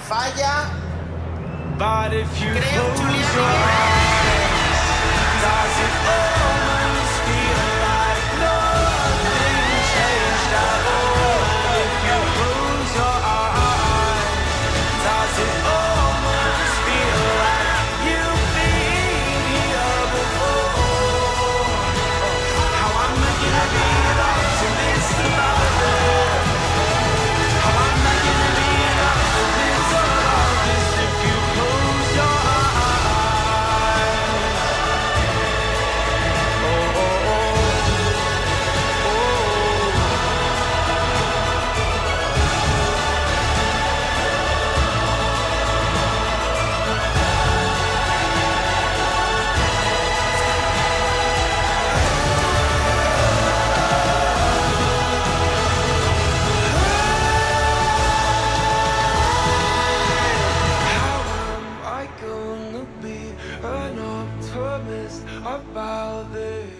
falla. But if you Creo, close Julián your Iglesia. eyes, does it almost feel like nothing changed at all? If you close your eyes, does it almost feel like you've been here before? How am I gonna be an optimist about it? How am I gonna be an optimist about this if you close your eyes? Oh, oh, oh, oh. How am I gonna be an optimist about this?